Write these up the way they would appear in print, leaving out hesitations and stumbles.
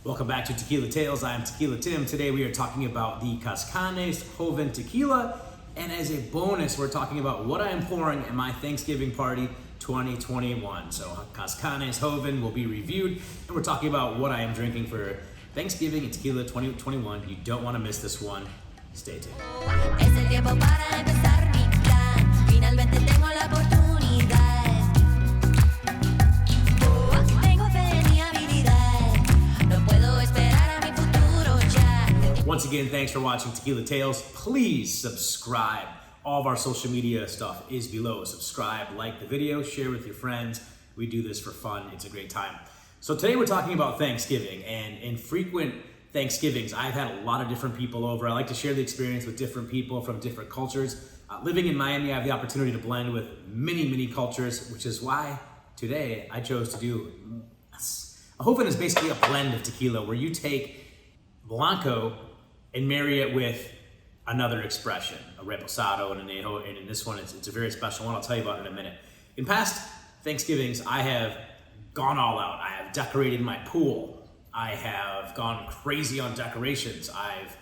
Welcome back to Tequila Tales. I'm Tequila Tim. Today we are talking about the Cazcanes Joven Tequila, and as a bonus, we're talking about what I am pouring at my Thanksgiving party 2021. So Cazcanes Joven will be reviewed, and we're talking about what I am drinking for Thanksgiving and Tequila 2021. You don't want to miss this one. Stay tuned. Once again, thanks for watching Tequila Tales. Please subscribe. All of our social media stuff is below. Subscribe, like the video, share with your friends. We do this for fun. It's a great time. So today we're talking about Thanksgiving, and in frequent Thanksgivings, I've had a lot of different people over. I like to share the experience with different people from different cultures. Living in Miami, I have the opportunity to blend with many cultures, which is why today I chose to do a Joven is basically a blend of tequila where you take blanco and marry it with another expression, a reposado and an anejo, and in this one, it's a very special one. I'll tell you about it in a minute. In past Thanksgivings, I have gone all out. I have decorated my pool. I have gone crazy on decorations. I've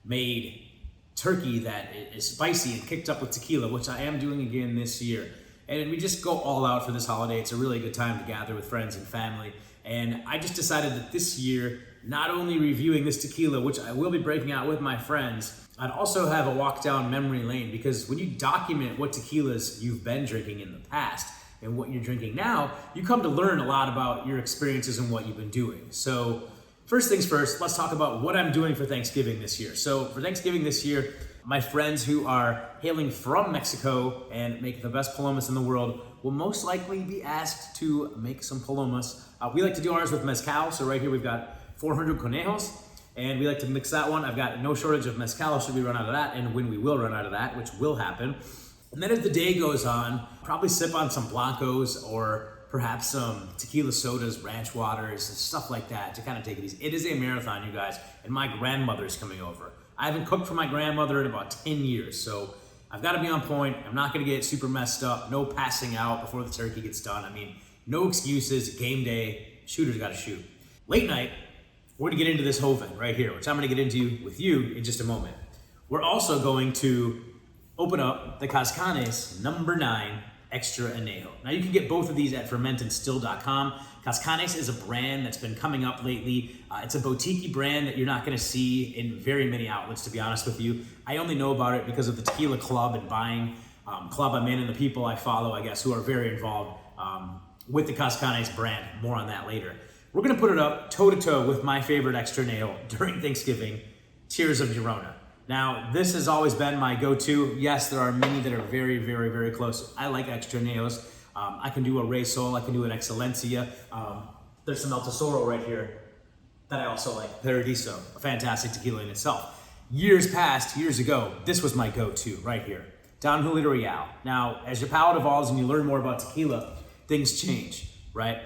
made turkey that is spicy and kicked up with tequila, which I am doing again this year. And we just go all out for this holiday. It's a really good time to gather with friends and family. And I just decided that this year, not only reviewing this tequila, which I will be breaking out with my friends, I'd also have a walk down memory lane, because when you document what tequilas you've been drinking in the past and what you're drinking now, you come to learn a lot about your experiences and what you've been doing. So first things first, let's talk about what I'm doing for Thanksgiving this year. So for Thanksgiving this year, my friends who are hailing from Mexico and make the best palomas in the world will most likely be asked to make some palomas. We like to do ours with mezcal. So right here we've got 400 conejos, and we like to mix that one. I've got no shortage of mezcal should we run out of that, and when we will run out of that, which will happen. And then as the day goes on, probably sip on some blancos or perhaps some tequila sodas, ranch waters, stuff like that to kind of take it easy. It is a marathon, you guys, and my grandmother's coming over. I haven't cooked for my grandmother in about 10 years, so I've got to be on point. I'm not going to get super messed up. No passing out before the turkey gets done. I mean, no excuses. Game day. Shooter's got to shoot. Late night, we're going to get into this Joven right here, which I'm going to get into with you in just a moment. We're also going to open up the Cazcanes number 9 Extra Anejo. Now you can get both of these at fermentandstill.com. Cazcanes is a brand that's been coming up lately. It's a boutique brand that you're not going to see in very many outlets, to be honest with you. I only know about it because of the tequila club and buying club I'm in, and the people I follow, I guess, who are very involved with the Cazcanes brand. More on that later. We're going to put it up toe-to-toe with my favorite Extra Anejo during Thanksgiving, Tears of Llorona. Now, this has always been my go-to. Yes, there are many that are very close. I like Extra Anejos. I can do a Rey Sol, I can do an Excelencia. There's some El Tesoro right here that I also like. Paradiso, a fantastic tequila in itself. Years ago, this was my go-to right here. Don Julio Real. Now, as your palate evolves and you learn more about tequila, things change, right?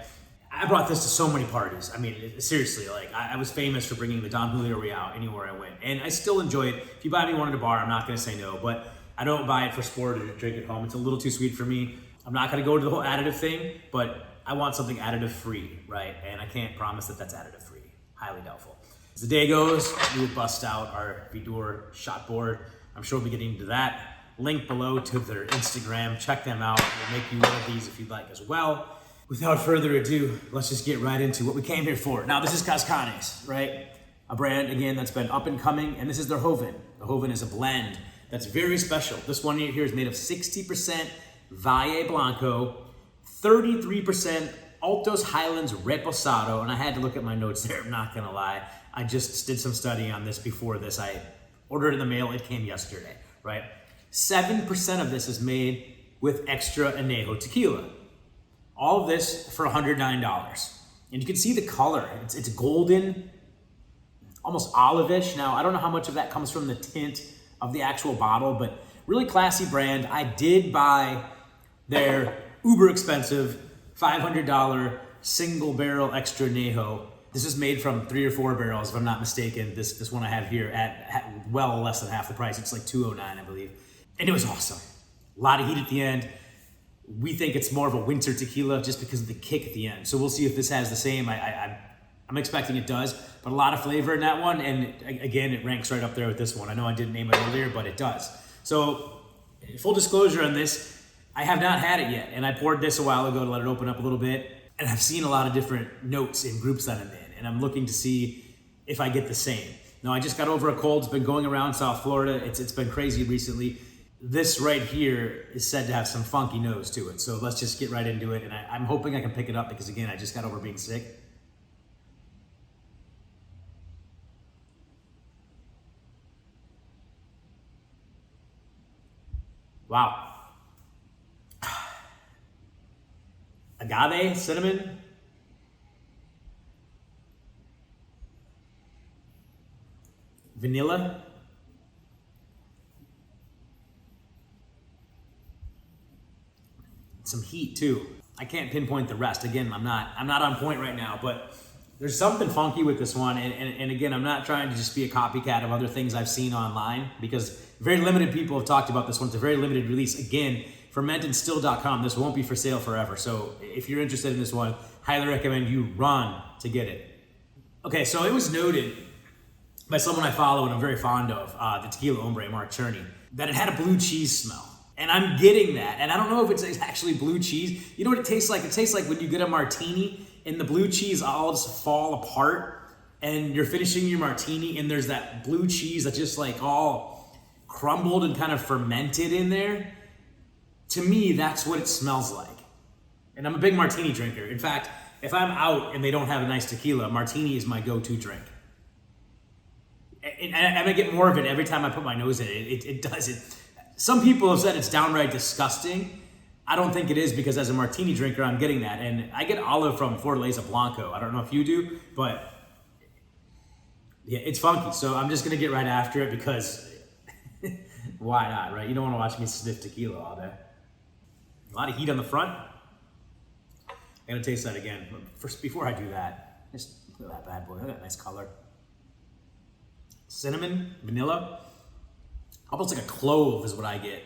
I brought this to so many parties. I mean, seriously, like I was famous for bringing the Don Julio Real anywhere I went. And I still enjoy it. If you buy me one at a bar, I'm not gonna say no, but I don't buy it for sport or to drink at home. It's a little too sweet for me. I'm not gonna go to the whole additive thing, but I want something additive free, right? And I can't promise that that's additive free. Highly doubtful. As the day goes, we will bust out our Vidor shot board. I'm sure we'll be getting into that. Link below to their Instagram. Check them out. We'll make you one of these if you'd like as well. Without further ado, let's just get right into what we came here for. Now, this is Cazcanes, right? A brand, again, that's been up and coming, and this is their Joven. The Joven is a blend that's very special. This one here is made of 60% Valle Blanco, 33% Altos Highlands Reposado, and I had to look at my notes there, I'm not gonna lie. I just did some studying on this before this. I ordered it in the mail, it came yesterday, right? 7% of this is made with Extra Anejo tequila. All of this for $109. And you can see the color. It's golden, almost olive-ish. Now, I don't know how much of that comes from the tint of the actual bottle, but really classy brand. I did buy their uber expensive $500 single barrel Extra Anejo. This is made from 3 or 4 barrels, if I'm not mistaken. This one I have here at well less than half the price. It's like $209, I believe. And it was awesome. A lot of heat at the end. We think it's more of a winter tequila just because of the kick at the end. So we'll see if this has the same. I'm expecting it does, but a lot of flavor in that one. And again, it ranks right up there with this one. I know I didn't name it earlier, but it does. So full disclosure on this, I have not had it yet. And I poured this a while ago to let it open up a little bit. And I've seen a lot of different notes in groups that I'm in. And I'm looking to see if I get the same. Now, I just got over a cold. It's been going around South Florida. It's been crazy recently. This right here is said to have some funky nose to it. So let's just get right into it. And I'm hoping I can pick it up because, again, I just got over being sick. Wow. Agave, cinnamon. Vanilla. Some heat too. I can't pinpoint the rest. Again, I'm not on point right now, but there's something funky with this one. And again, I'm not trying to just be a copycat of other things I've seen online, because very limited people have talked about this one. It's a very limited release. Again, fermentandstill.com. This won't be for sale forever. So if you're interested in this one, highly recommend you run to get it. Okay, so it was noted by someone I follow and I'm very fond of, the tequila hombre, Mark Cherney, that it had a blue cheese smell. And I'm getting that. And I don't know if it's actually blue cheese. You know what it tastes like? It tastes like when you get a martini and the blue cheese olives fall apart and you're finishing your martini and there's that blue cheese that's just like all crumbled and kind of fermented in there. To me, that's what it smells like. And I'm a big martini drinker. In fact, if I'm out and they don't have a nice tequila, martini is my go-to drink. And I get more of it every time I put my nose in it. It does it. Some people have said it's downright disgusting. I don't think it is, because as a martini drinker, I'm getting that. And I get olive from Fortaleza Blanco. I don't know if you do, but yeah, it's funky. So I'm just going to get right after it because why not, right? You don't want to watch me sniff tequila all day. A lot of heat on the front. I'm going to taste that again. But first, before I do that, just look at that bad boy. Look at that nice color. Cinnamon, vanilla, almost like a clove is what I get.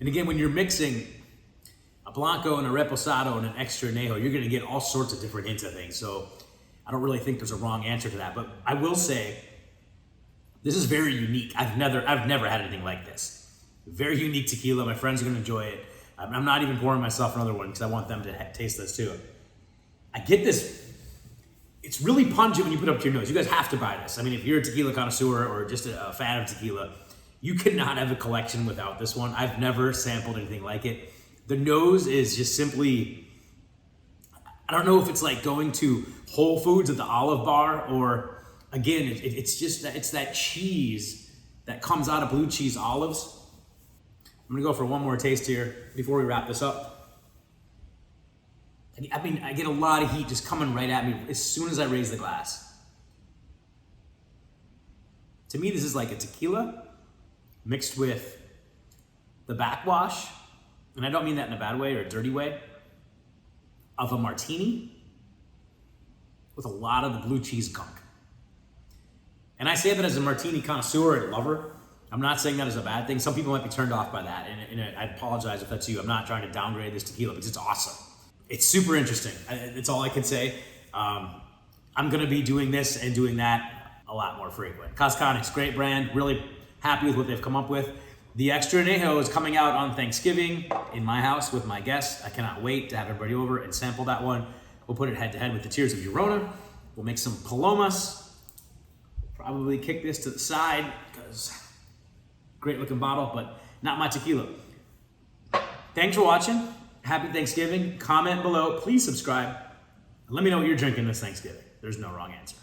And again, when you're mixing a blanco and a reposado and an extra anejo, you're gonna get all sorts of different hints of things. So I don't really think there's a wrong answer to that, but I will say this is very unique. I've never had anything like this. Very unique tequila. My friends are gonna enjoy it. I'm not even pouring myself another one because I want them to taste this too. I get this. It's really pungent when you put it up to your nose. You guys have to buy this. I mean, if you're a tequila connoisseur or just a fan of tequila, you cannot have a collection without this one. I've never sampled anything like it. The nose is just simply, I don't know if it's like going to Whole Foods at the Olive Bar, or again, it's that cheese that comes out of blue cheese olives. I'm gonna go for one more taste here before we wrap this up. I mean, I get a lot of heat just coming right at me as soon as I raise the glass. To me, this is like a tequila mixed with the backwash, and I don't mean that in a bad way or a dirty way, of a martini with a lot of the blue cheese gunk. And I say that as a martini connoisseur and lover. I'm not saying that as a bad thing. Some people might be turned off by that, and I apologize if that's you. I'm not trying to downgrade this tequila because it's awesome. It's super interesting. It's all I can say. I'm going to be doing this and doing that a lot more frequent. Cazcanes, great brand. Really happy with what they've come up with. The extra anejo is coming out on Thanksgiving in my house with my guests. I cannot wait to have everybody over and sample that one. We'll put it head to head with the Tears of Llorona. We'll make some palomas. Probably kick this to the side because great looking bottle, but not my tequila. Thanks for watching. Happy Thanksgiving. Comment below. Please subscribe. Let me know what you're drinking this Thanksgiving. There's no wrong answer.